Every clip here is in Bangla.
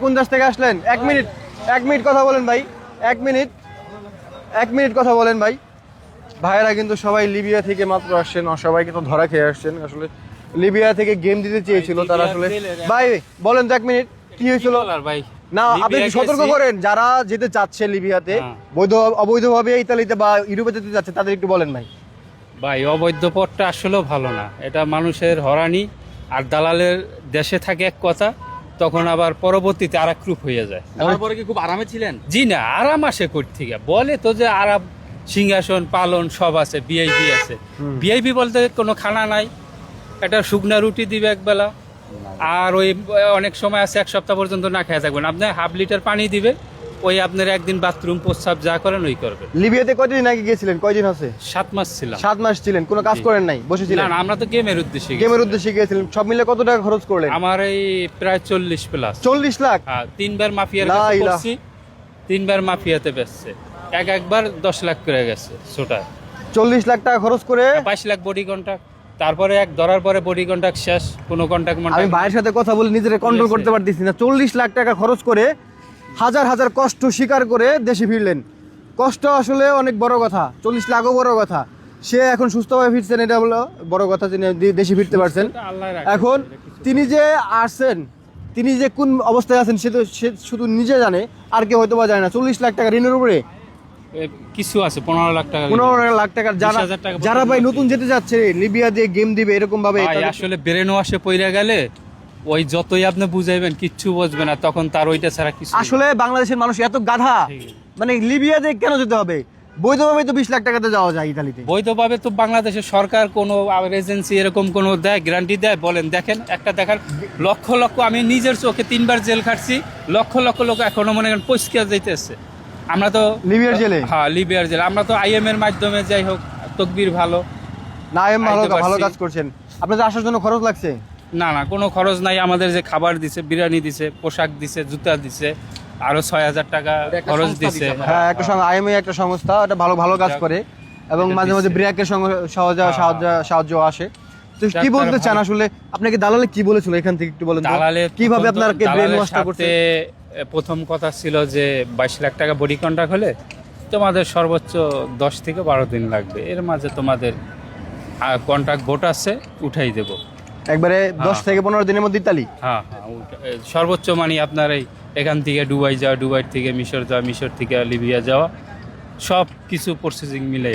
কোন দেশ থেকে আসলেন? 1 মিনিট কথা বলেন ভাই। 1 মিনিট কথা বলেন ভাই। ভাইয়েরা কিন্তু সবাই লিবিয়া থেকে মাত্র আসছেন, সবাই কিন্তু ধরা খেয়ে আসছেন। আসলে লিবিয়া থেকে গেম দিতে চেয়েছিল তারা। আসলে ভাই বলেন তো 1 মিনিট কি হয়েছিল ভাই? না, আপনি সতর্ক করেন যারা যেতে চাচ্ছে লিবিয়াতে, অবৈধভাবে ইতালিতে বা ইউরোপে যেতে যাচ্ছে, তাদের একটু বলেন ভাই। ভাই অবৈধ পথটা আসলেও ভালো না, এটা মানুষের হরানি। আর দালালের দেশে থাকে এক কথা, তখন আবার পরবর্তীতে আর এক রূপ হয়ে যায়। তারপরে কি খুব আরামে ছিলেন? জি না, আরাম আসে করতে বলে তো যে আরাম, সিংহাসন পালন সব আছে, ভিআইপি আছে। ভিআইপি বলতে কোনো খানা নাই, একটা শুকনা রুটি দিবে একবেলা, আর ওই অনেক সময় আছে 1 সপ্তাহ পর্যন্ত না খেয়ে থাকবেন। আপনি ½ লিটার পানি দিবে, ওই আপনার একদিন বাথরুম প্রস্রাব যা করেন ওই করবেন। লিবিয়াতে কয়দিন আগে গিয়েছিলেন? কয়দিন আছে? 7 মাস ছিলাম। 7 মাস ছিলেন, কোনো কাজ করেন নাই, বসেছিলেন? না, আমরা তো গেমের উদ্দেশ্যে গেছি। গেমের উদ্দেশ্যে গিয়েছিলেন। সব মিলে কত টাকা খরচ করলেন? আমার এই প্রায় 40 প্লাস। 40 লাখ? হ্যাঁ, 3 বার মাফিয়ার কাছে পড়ছি, 3 বার মাফিয়াতে বেচছে, একবার 10 লাখ করে গেছে ছোটা। 40 লাখ টাকা খরচ করে 22 লাখ বডি কন্ট্রাক্ট, তারপরে এক ধরার পরে বডি কন্ট্রাক্ট শেষ, কোনো কন্ট্রাক্ট আমি ভাইয়ের সাথে কথা বলে নিজেরা কন্ট্রোল করতে পারতেছি না। 40 লাখ টাকা খরচ করে হাজার হাজার কষ্ট স্বীকার করে দেশে ফিরলেন। কষ্ট আসলে অনেক বড় কথা, 40 লাখও বড় কথা। সে এখন সুস্থভাবে ফিরছেন, এটা হলো বড় কথা, তিনি দেশে ফিরতে পারছেন। এখন তিনি যে আসছেন, তিনি যে কোন অবস্থায় আছেন সে শুধু নিজে জানে, আর কেউ হয়তো বা জানে না। 40 লাখ টাকা ঋণের উপরে কিছু আছে 15 লাখ টাকা, 15 লাখ টাকা। যারা ভাই নতুন যেতে যাচ্ছে লিবিয়া দিয়ে গেম দিবে এরকম ভাবে, আসলে ব্রেন ওয়াশে পইরা গেলে ওই যতই আপনি বুঝাইবেন কিচ্ছু বুঝবে না, তখন তার ওইটা ছাড়া কিছু। আসলে বাংলাদেশের মানুষ এত গাধা, মানে লিবিয়াতে কেন যেতে হবে? বৈধভাবে তো 20 লাখ টাকাতে যাওয়া যায় ইতালিতে। বৈধভাবে তো বাংলাদেশের সরকার কোনো এজেন্সি এরকম কোনো দেয়, গ্যারান্টি দেয়? বলেন, দেখেন একটা দেখার। লক্ষ লক্ষ, আমি নিজের চোখে 3 বার জেল খাটছি, লক্ষ লক্ষ লোক এখনো মনে করেন পরিষ্কার যাইতেছে। আমরা তো লিবিয়ার জেলে, হ্যাঁ লিবিয়ার জেলে, আমরা তো আইএম এর মাধ্যমে যাই হোক, তকবির ভালো না আইএম ভালো কাজ করছেন। আপনাদের আসার জন্য খরচ লাগছে? না, কোনো খরচ নাই। আমাদের যে খাবার দিছে, বিরিয়ানি দিছে, পোশাক দিছে, জুতা দিছে, আরো 6000 টাকা খরচ দিছে। হ্যাঁ, একটা আইএম একটা সংস্থা, এটা ভালো কাজ করে এবং মাঝে মাঝে ব্র্যাকের সাহায্য আসে। তো কি বলতে চান আসলে? আপনাকে দালালে কি বলেছিল এখান থেকে একটু বলেন। দালালে কিভাবে আপনাকে ব্রেন ওয়াশটা করতে? প্রথম কথা ছিল যে 22 লাখ টাকা বডি কন্ট্রাক্ট হলে তোমাদের সর্বোচ্চ 10 থেকে 12 দিন লাগবে, এর মাঝে তোমাদের কন্ট্রাক্ট ভোট আছে, উঠাই দেব একবারে 10 থেকে 15 দিনের মধ্যে ইতালি। হ্যাঁ, সর্বোচ্চ মানে আপনার এখান থেকে দুবাই যাওয়া, দুবাই থেকে মিশর যাওয়া, মিশর থেকে লিবিয়া যাওয়া, সব কিছু প্রসেসিং মিলে।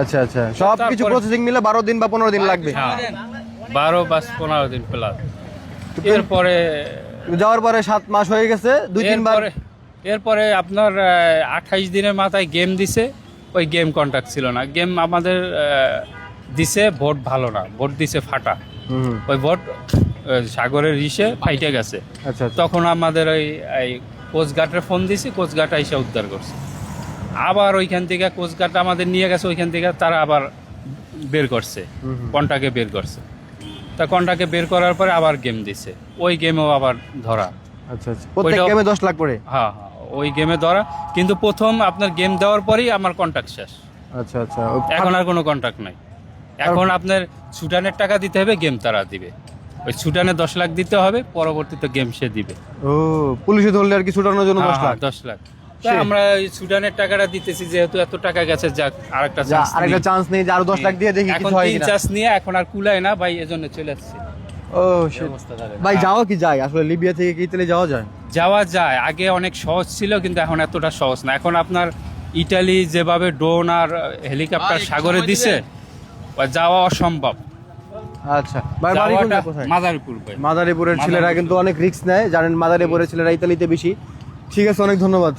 আচ্ছা, সব কিছু প্রসেসিং মিলে 12 দিন বা 15 দিন লাগবে। 12 বা 15 দিন প্লাস। এরপরে যাওয়ার পরে 7 মাস হয়ে গেছে, 2-3 বার। এরপরে আপনার 28 দিনের মাথায় গেম দিছে, ওই গেম কন্ট্রাক্ট ছিল না। গেম আমাদের দিছে, ভোট ভালো না, ভোট দিছে ফাটা। ওই ভোট সাগরের রিসে ফাইটে গেছে। আচ্ছা, তখন আমাদের ওই কোস্টগার্ডের ফোন দিছি, কোস্টগার্ড এসে উদ্ধার করছে। আবার ওইখান থেকে কোস্টগার্ড আমাদের নিয়ে গেছে, ওইখান থেকে তারা আবার বের করছে, কন্টাকে বের করছে। তা কন্টাকে বের করার পরে আবার গেম দিছে, ওই গেমেও আবার ধরা। আচ্ছা, প্রত্যেক গেমে 10 লাখ করে? হ্যাঁ, ওই গেমে ধরা। কিন্তু প্রথম আপনার গেম দেওয়ার পরেই আমার কন্ট্রাক্ট শেষ। আচ্ছা, এখন আর কোনো কন্ট্রাক্ট নাই। এখন আপনার ছুটানের টাকা দিতে হবে, গেম তারা দিবে। ওই ছুটানে 10 লাখ দিতে হবে, পরবর্তীতে গেম সে দিবে। ও, পুলিশে ধরলে আর কি ছুটানোর জন্য 10 লাখ? 10 লাখ। আমরা ছুটানের টাকাটা দিতেছি, যেহেতু এত টাকা গেছে, যাক আরেকটা চান্স নেই যে আরো 10 লাখ দিয়ে দেখি কিছু হয় কিনা। চান্স নিয়ে এখন আর কুলায় না ভাই, এজন্য চলে আসছে। ও ভাই, যাওয়া কি যায় আসলে? লিবিয়া থেকে কি ইতালি যাওয়া যায়? যাওয়া যায়, আগে অনেক সহজ ছিল, কিন্তু এখন এতটা সহজ না। এখন আপনার ইটালি যেভাবে ড্রোন আর হেলিকপ্টার সাগরে দিছে, যাওয়া অসম্ভব। আচ্ছা ভাই, বাড়ি কোথায়? মাদারীপুর। মাদারীপুরের ছেলেরা কিন্তু অনেক রিস্ক নেয়, জানেন। মাদারীপুরের ছেলেরা ইতালিতে বেশি। ঠিক আছে, অনেক ধন্যবাদ।